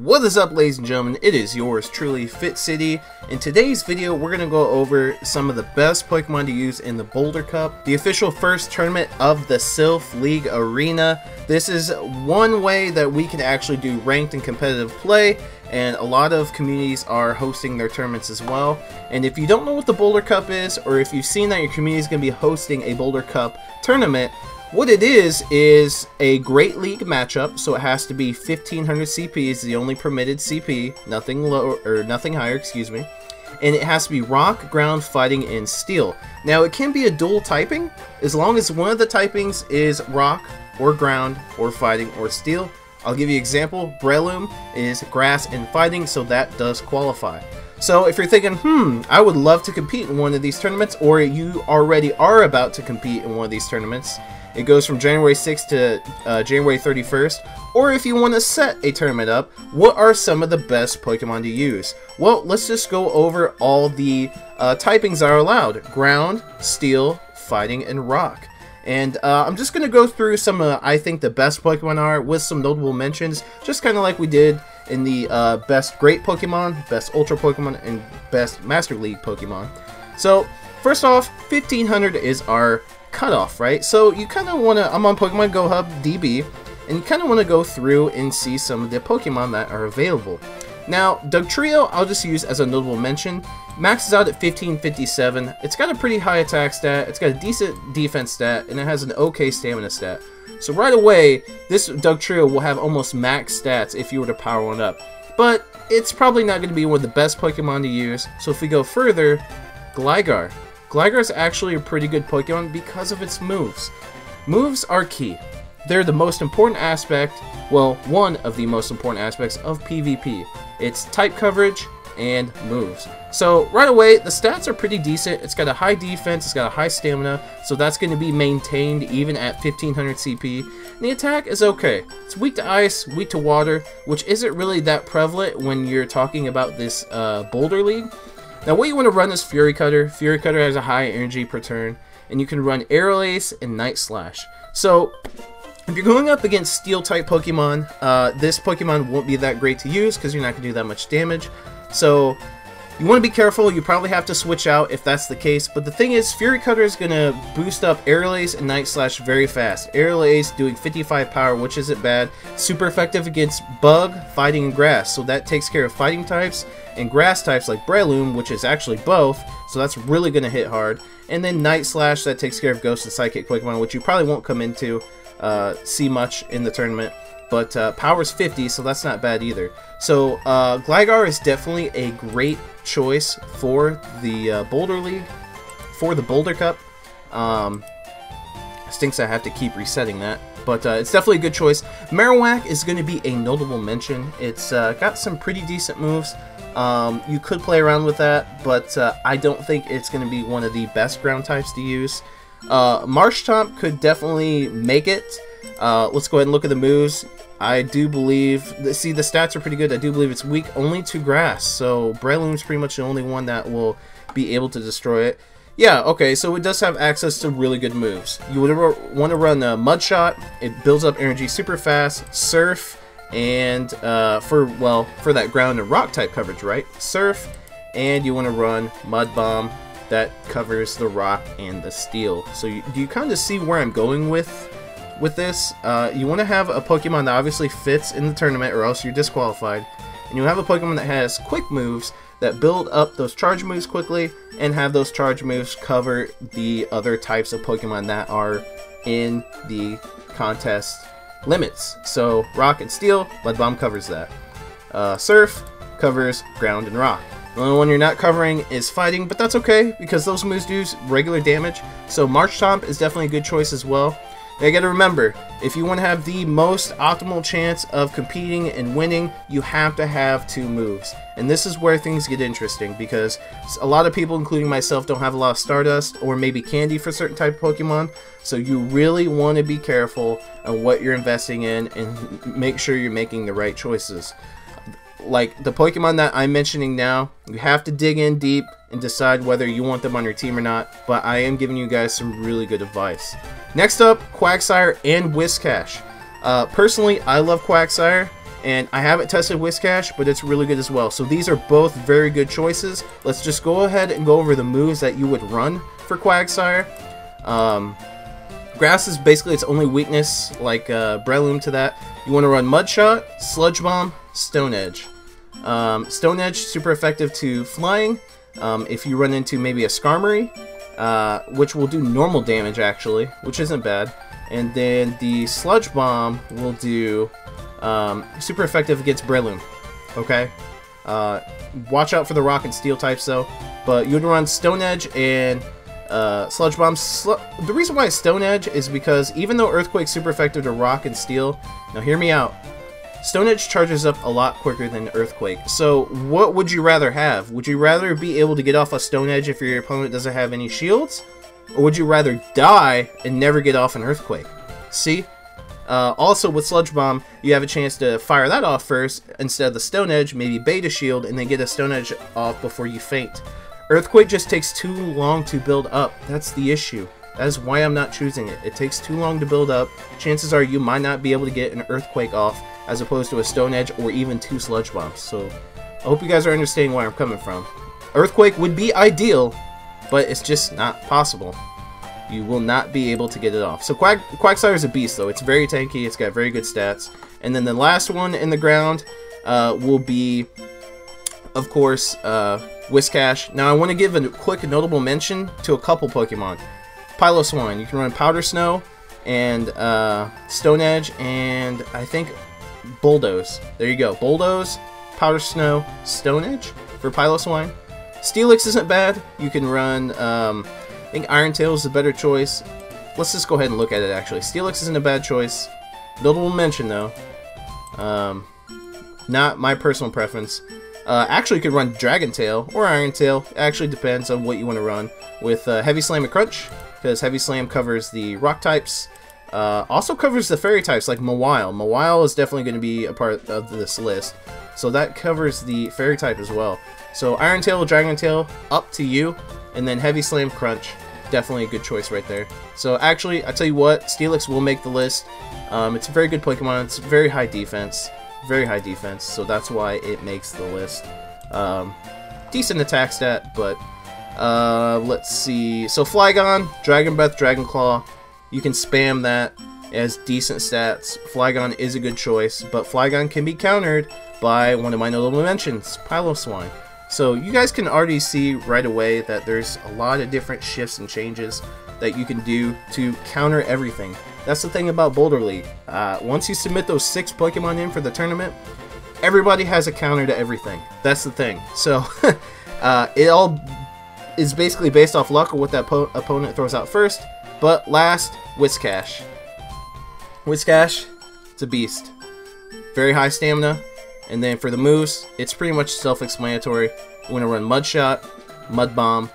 What is up, ladies and gentlemen? It is yours truly, Fitz. In today's video, we're going to go over some of the best Pokemon to use in the Boulder Cup, the official first tournament of the Silph League Arena. This is one way that we can actually do ranked and competitive play, and a lot of communities are hosting their tournaments as well. And if you don't know what the Boulder Cup is, or if you've seen that your community is going to be hosting a Boulder Cup tournament, what it is a Great League matchup, so it has to be 1500 CP is the only permitted CP, nothing lower or nothing higher, excuse me. And it has to be Rock, Ground, Fighting, and Steel. Now it can be a dual typing as long as one of the typings is Rock or Ground or Fighting or Steel. I'll give you an example. Breloom is Grass and Fighting, so that does qualify. So if you're thinking, I would love to compete in one of these tournaments, or you already are about to compete in one of these tournaments, it goes from January 6th to January 31st. Or if you want to set a tournament up, what are some of the best Pokemon to use? Well, let's just go over all the typings that are allowed. Ground, Steel, Fighting, and Rock. And I'm just going to go through some of, I think, the best Pokemon are with some notable mentions, just kind of like we did in the best Great Pokemon, best Ultra Pokemon, and best Master League Pokemon. So, first off, 1500 is our cutoff, right? So you kind of want to, I'm on Pokemon Go Hub DB, and you kind of want to go through and see some of the Pokemon that are available. Now, Dugtrio, I'll just use as a notable mention, maxes out at 1557. It's got a pretty high attack stat, it's got a decent defense stat, and it has an okay stamina stat. So right away, this Dugtrio will have almost max stats if you were to power one up. But it's probably not going to be one of the best Pokemon to use, so if we go further, Gligar. Gligar is actually a pretty good Pokemon because of its moves. Moves are key. They're the most important aspect, well, one of the most important aspects of PvP. It's type coverage and moves. So right away, the stats are pretty decent. It's got a high defense, it's got a high stamina, so that's going to be maintained even at 1500 CP. And the attack is okay. It's weak to ice, weak to water, which isn't really that prevalent when you're talking about this Boulder League. Now what you want to run is Fury Cutter. Fury Cutter has a high energy per turn, and you can run Aerial Ace and Night Slash. So if you're going up against Steel type Pokemon, this Pokemon won't be that great to use because you're not going to do that much damage. So you want to be careful. You probably have to switch out if that's the case. But the thing is, Fury Cutter is going to boost up Aerial Ace and Night Slash very fast. Aerial Ace doing 55 power, which isn't bad. Super effective against Bug, Fighting, and Grass. So that takes care of Fighting types and Grass types like Breloom, which is actually both. So that's really going to hit hard. And then Night Slash, that takes care of Ghost and Psychic Pokemon, which you probably won't come into see much in the tournament. But power's 50, so that's not bad either. So Gligar is definitely a great choice for the Boulder League, for the Boulder Cup. Stinks I have to keep resetting that, but it's definitely a good choice. Marowak is going to be a notable mention. It's got some pretty decent moves. You could play around with that, but I don't think it's going to be one of the best ground types to use. Marshtomp could definitely make it. Let's go ahead and look at the moves. I do believe, see, the stats are pretty good. I do believe it's weak only to Grass, so Breloom's pretty much the only one that will be able to destroy it. Yeah, okay, so it does have access to really good moves. You would want to run a Mud Shot. It builds up energy super fast. Surf, and for that ground and rock type coverage, right? Surf, and you want to run Mud Bomb. That covers the rock and the steel. So do you kind of see where I'm going with this? You want to have a Pokemon that obviously fits in the tournament, or else you're disqualified. And you have a Pokemon that has quick moves that build up those charge moves quickly, and have those charge moves cover the other types of Pokemon that are in the contest limits. So Rock and Steel, Mud Bomb covers that. Surf covers Ground and Rock. The only one you're not covering is Fighting, but that's okay because those moves do regular damage. So Marshtomp is definitely a good choice as well. Now you gotta remember, if you want to have the most optimal chance of competing and winning, you have to have two moves. And this is where things get interesting, because a lot of people, including myself, don't have a lot of Stardust or maybe Candy for certain type of Pokemon. So you really want to be careful on what you're investing in and make sure you're making the right choices. Like the Pokemon that I'm mentioning now, you have to dig in deep and decide whether you want them on your team or not, but I am giving you guys some really good advice. Next up, Quagsire and Whiscash. Personally, I love Quagsire. And I haven't tested Whiscash, but it's really good as well. So these are both very good choices. Let's just go ahead and go over the moves that you would run for Quagsire. Grass is basically its only weakness, like Breloom to that. You want to run Mud Shot, Sludge Bomb, Stone Edge. Stone Edge, super effective to flying. If you run into maybe a Skarmory, which will do normal damage actually, which isn't bad. And then the Sludge Bomb will do super effective against Breloom. Okay? Watch out for the Rock and Steel types though. But you would run Stone Edge and Sludge Bomb. The reason why it's Stone Edge is because even though Earthquake's super effective to Rock and Steel, now hear me out, Stone Edge charges up a lot quicker than Earthquake. So what would you rather have? Would you rather be able to get off a Stone Edge if your opponent doesn't have any shields? Or would you rather die and never get off an Earthquake? See? Also with Sludge Bomb, you have a chance to fire that off first instead of the Stone Edge, maybe bait a shield, and then get a Stone Edge off before you faint. Earthquake just takes too long to build up. That's the issue. That is why I'm not choosing it. It takes too long to build up. Chances are you might not be able to get an Earthquake off as opposed to a Stone Edge or even 2 Sludge Bombs. So I hope you guys are understanding where I'm coming from. Earthquake would be ideal, but it's just not possible. You will not be able to get it off. So Quagsire is a beast though. It's very tanky. It's got very good stats. And then the last one in the ground will be, of course, Whiscash. Now I want to give a quick notable mention to a couple Pokemon. Piloswine. You can run Powder Snow and Stone Edge and I think Bulldoze. There you go. Bulldoze, Powder Snow, Stone Edge for Piloswine. Steelix isn't bad. You can run, I think Iron Tail is a better choice. Let's just go ahead and look at it actually. Steelix isn't a bad choice. Notable mention though. Not my personal preference. Actually, you could run Dragon Tail or Iron Tail. It actually depends on what you want to run. With Heavy Slam and Crunch, because Heavy Slam covers the Rock types. Also covers the Fairy types like Mawile. Mawile is definitely going to be a part of this list. So that covers the Fairy type as well. So Iron Tail, Dragon Tail, up to you. And then Heavy Slam, Crunch. Definitely a good choice right there. So actually, I tell you what, Steelix will make the list. It's a very good Pokemon. It's very high defense. Very high defense, so that's why it makes the list. Decent attack stat, but let's see. So Flygon, Dragon Breath, Dragon Claw, you can spam that as decent stats. Flygon is a good choice, but Flygon can be countered by one of my notable mentions, Piloswine. So you guys can already see right away that there's a lot of different shifts and changes that you can do to counter everything. That's the thing about Boulder League. Once you submit those 6 Pokemon in for the tournament, everybody has a counter to everything. That's the thing. So it all is basically based off luck or what that opponent throws out first. But last, Whiscash. Whiscash, it's a beast. Very high stamina. And then for the moves, it's pretty much self-explanatory. You want to run Mud Shot, Mud Bomb,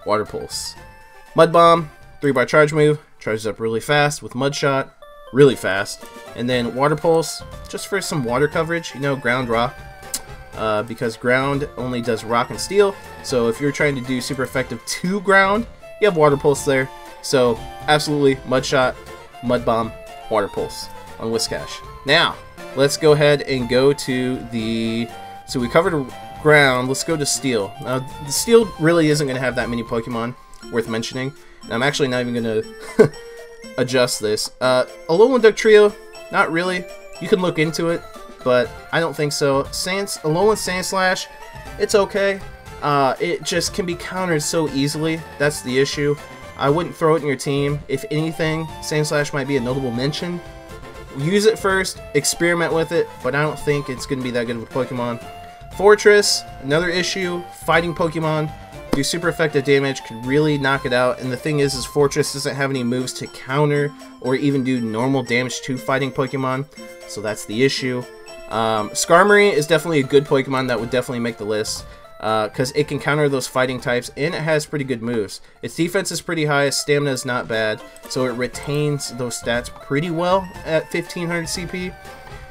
Water Pulse. Mud Bomb, 3-bar charge move, charges up really fast with Mud Shot, really fast. And then Water Pulse, just for some water coverage, you know, ground rock. Because ground only does rock and steel. So if you're trying to do super effective 2 ground, you have Water Pulse there. So absolutely Mud Shot, Mud Bomb, Water Pulse on Whiscash. Now, let's go ahead and go to the... So we covered ground, let's go to steel. Now, the steel really isn't going to have that many Pokemon worth mentioning. And I'm actually not even going to adjust this. Alolan Duck Trio, not really. You can look into it, but I don't think so. Alolan Sandslash, it's okay. It just can be countered so easily. That's the issue. I wouldn't throw it in your team. If anything, Sandslash might be a notable mention. Use it first, experiment with it, but I don't think it's going to be that good of a Pokemon. Fortress, another issue. Fighting Pokemon do super effective damage, could really knock it out. And the thing is Fortress doesn't have any moves to counter or even do normal damage to fighting Pokemon, so that's the issue. Skarmory is definitely a good Pokemon that would definitely make the list, because it can counter those fighting types and it has pretty good moves. Its defense is pretty high, its stamina is not bad, so it retains those stats pretty well at 1500 CP.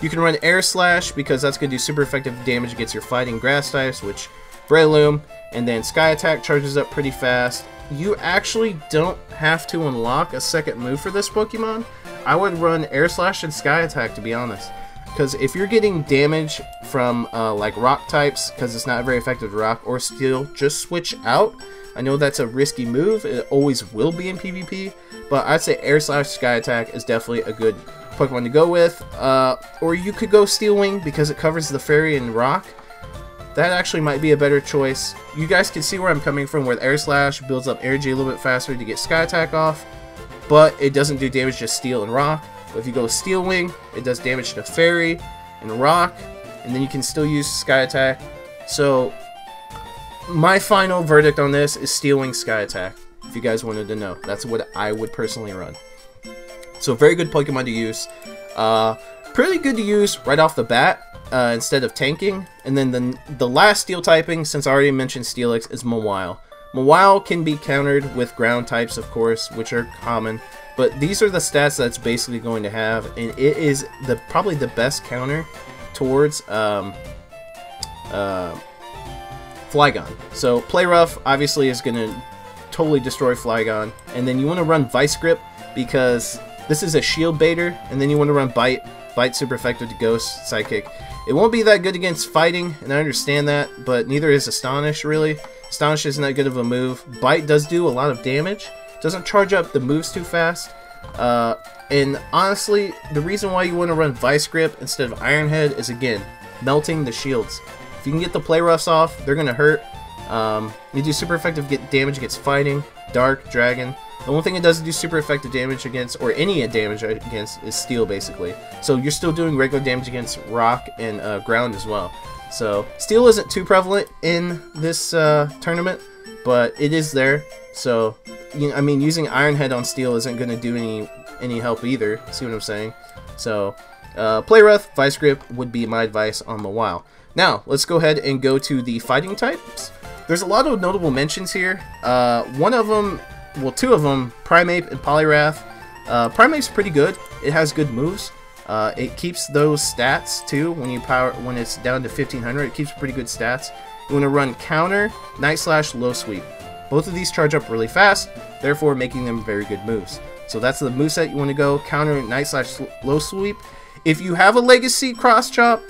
You can run Air Slash because that's going to do super effective damage against your fighting grass types, which Breloom, and then Sky Attack charges up pretty fast. You actually don't have to unlock a second move for this Pokemon. I would run Air Slash and Sky Attack, to be honest. because if you're getting damage from like rock types, because it's not very effective to rock or steel, just switch out. I know that's a risky move. It always will be in PvP, but I'd say Air Slash Sky Attack is definitely a good Pokemon to go with. Or you could go Steel Wing because it covers the Fairy and Rock. That actually might be a better choice. You guys can see where I'm coming from, where Air Slash builds up energy a little bit faster to get Sky Attack off, but it doesn't do damage to Steel and Rock. But if you go Steel Wing, it does damage to Fairy and Rock, and then you can still use Sky Attack. So my final verdict on this is Steel Wing Sky Attack, if you guys wanted to know. That's what I would personally run. So very good Pokemon to use. Pretty good to use right off the bat instead of tanking. And then the last Steel typing, since I already mentioned Steelix, is Mawile. Mawile can be countered with ground types, of course, which are common. But these are the stats that's basically going to have, and it is probably the best counter towards Flygon. So Play Rough obviously is going to totally destroy Flygon, and then you want to run Vice Grip because this is a shield baiter, and then you want to run Bite. Bite's super effective to Ghost, Psychic. It won't be that good against fighting, and I understand that, but neither is Astonish really. Astonish isn't that good of a move. Bite does do a lot of damage. Doesn't charge up the moves too fast. And honestly, the reason why you want to run Vice Grip instead of Iron Head is, again, melting the shields. If you can get the Play Roughs off, they're going to hurt. You do super effective damage against fighting, Dark, Dragon. The only thing it doesn't do super effective damage against, or any damage against, is Steel, basically. So you're still doing regular damage against Rock and Ground as well. So Steel isn't too prevalent in this tournament, but it is there. So, I mean, using Iron Head on Steel isn't going to do any help either. See what I'm saying? So, Play Rough, Vice Grip would be my advice on Mawile. Now, let's go ahead and go to the fighting types. There's a lot of notable mentions here. One of them, well, two of them, Primeape and Poliwrath. Primeape's pretty good. It has good moves. It keeps those stats too when it's down to 1500. It keeps pretty good stats. You want to run Counter, Night Slash, Low Sweep. Both of these charge up really fast, therefore making them very good moves. So that's the moveset you want to go. Counter, Night Slash, Low Sweep. If you have a Legacy Cross Chop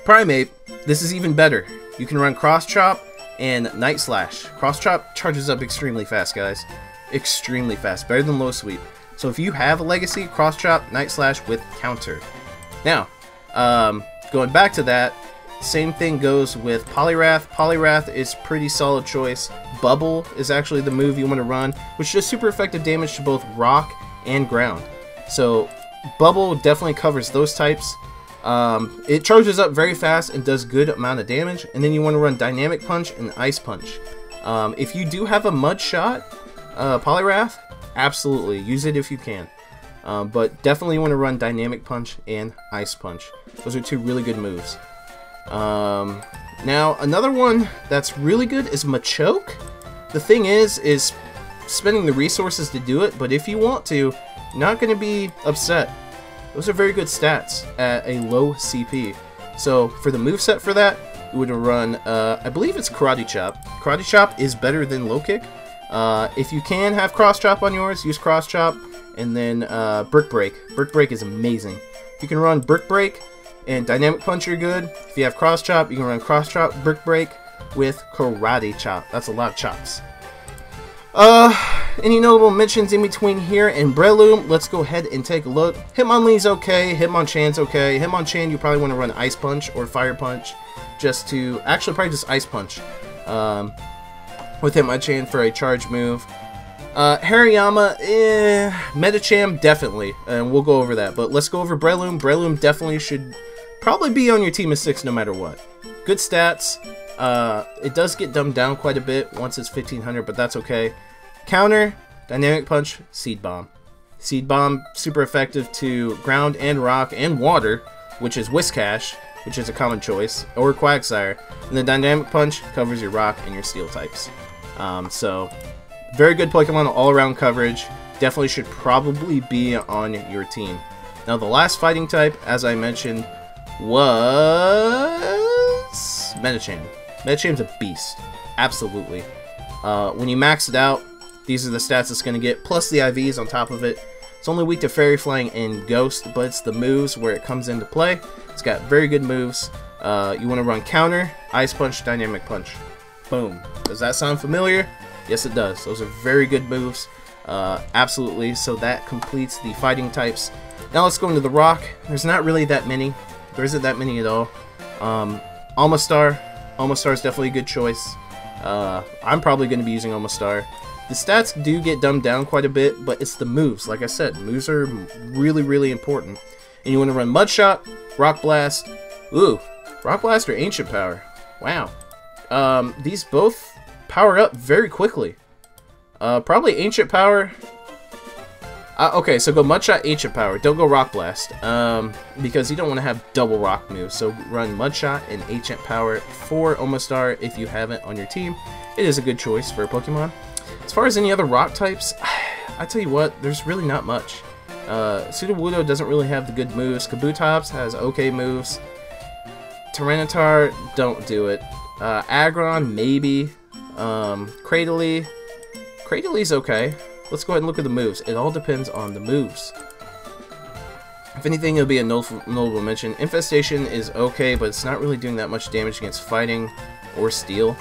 Primeape, this is even better. You can run Cross Chop and Night Slash. Cross Chop charges up extremely fast, guys. Extremely fast. Better than Low Sweep. So if you have a Legacy, Cross Chop, Night Slash with Counter. Now, going back to that, same thing goes with Poliwrath. Poliwrath is pretty solid choice. Bubble is actually the move you want to run, which does super effective damage to both Rock and Ground. So Bubble definitely covers those types. It charges up very fast and does good amount of damage. And then you want to run Dynamic Punch and Ice Punch. If you do have a Mud Shot, Poliwrath, absolutely use it if you can. But definitely want to run Dynamic Punch and Ice Punch. Those are two really good moves. Now another one that's really good is Machoke. The thing is spending the resources to do it, but if you want to, you're not going to be upset. Those are very good stats at a low CP. So for the moveset for that, you would run, I believe it's Karate Chop. Karate Chop is better than Low Kick. If you can have Cross Chop on yours, use Cross Chop, and then Brick Break. Brick Break is amazing. If you can run Brick Break and Dynamic Punch, you're good. If you have Cross Chop, you can run Cross Chop, Brick Break with Karate Chop. That's a lot of chops. Any notable mentions in between here and Breloom? Let's go ahead and take a look. Hitmonlee's okay. Hitmonchan's okay. Hitmonchan, you probably want to run Ice Punch or Fire Punch, just to actually probably just Ice Punch. With Hitmonchan for a charge move. Hariyama, Medicham, definitely, and we'll go over that. But let's go over Breloom. Breloom definitely should probably be on your team of 6 no matter what. Good stats. It does get dumbed down quite a bit once it's 1500, but that's okay. Counter, Dynamic Punch, Seed Bomb. Seed Bomb, super effective to Ground and Rock and Water, which is Whiscash, which is a common choice, or Quagsire. And the Dynamic Punch covers your Rock and your Steel types. So, very good Pokemon all-around coverage. Definitely should probably be on your team. Now, the last fighting type, as I mentioned, was Medicham. Medicham's a beast. Absolutely. When you max it out, these are the stats it's going to get, plus the IVs on top of it. It's only weak to Fairy Flying and Ghost, but it's the moves where it comes into play. It's got very good moves. You want to run Counter, Ice Punch, Dynamic Punch. Boom. Does that sound familiar? Yes, it does. Those are very good moves. Absolutely. So that completes the fighting types. Now let's go into the rock. There's not really that many. There isn't that many at all. Almastar. Almastar is definitely a good choice. I'm probably going to be using Almastar. The stats do get dumbed down quite a bit, but it's the moves. Like I said, moves are really, really important. And you want to run Mud Shot, Rock Blast. Ooh, Rock Blast or Ancient Power. Wow. These both power up very quickly. Probably Ancient Power. Okay, so go Mud Shot, Ancient Power. Don't go Rock Blast, because you don't want to have double rock moves. So run Mud Shot and Ancient Power for Omastar if you have it on your team. It is a good choice for a Pokemon. As far as any other rock types, I tell you what, there's really not much. Sudowoodo doesn't really have the good moves. Kabutops has okay moves. Tyranitar, don't do it. Aggron, maybe. Cradily. Cradely's okay. Let's go ahead and look at the moves. It all depends on the moves. If anything, it'll be a notable mention. Infestation is okay, but it's not really doing that much damage against fighting or steel.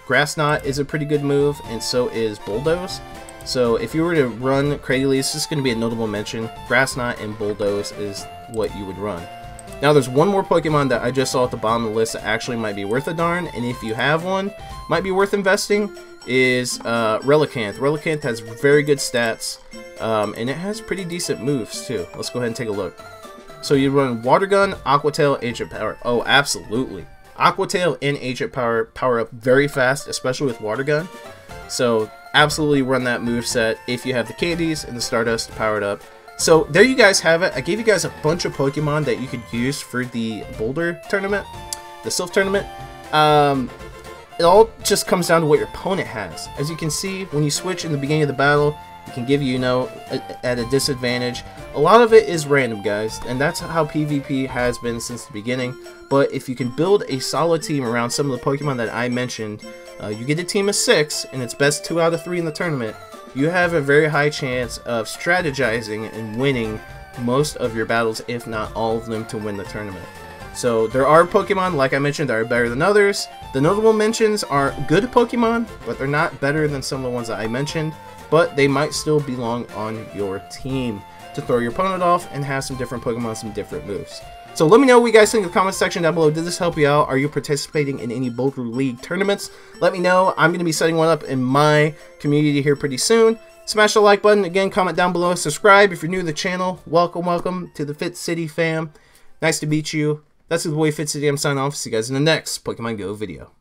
Grass Knot is a pretty good move, and so is Bulldoze. So if you were to run Cradily, it's just going to be a notable mention. Grass Knot and Bulldoze is what you would run. Now there's one more Pokemon that I just saw at the bottom of the list that actually might be worth a darn, and if you have one, might be worth investing, is Relicanth. Relicanth has very good stats, and it has pretty decent moves too. Let's go ahead and take a look. So you run Water Gun, Aqua Tail, Ancient Power. Oh, absolutely. Aqua Tail and Ancient Power power up very fast, especially with Water Gun. So absolutely run that moveset if you have the candies and the Stardust to power it up. So there you guys have it. I gave you guys a bunch of Pokemon that you could use for the Boulder tournament, the Silph tournament. It all just comes down to what your opponent has. As you can see, when you switch in the beginning of the battle, it can give you, at a disadvantage. A lot of it is random, guys, and that's how PvP has been since the beginning. But if you can build a solid team around some of the Pokemon that I mentioned, you get a team of 6, and it's best 2 out of 3 in the tournament, you have a very high chance of strategizing and winning most of your battles, if not all of them, to win the tournament. So there are Pokemon, like I mentioned, that are better than others. The notable mentions are good Pokemon, but they're not better than some of the ones that I mentioned. But they might still belong on your team to throw your opponent off and have some different Pokemon, some different moves. So let me know what you guys think in the comment section down below. Did this help you out? Are you participating in any Boulder League tournaments? Let me know. I'm going to be setting one up in my community here pretty soon. Smash the like button. Again, comment down below. Subscribe if you're new to the channel. Welcome, welcome to the Fitz City fam. Nice to meet you. That's the way Fitz City. I'm signing off. See you guys in the next Pokemon Go video.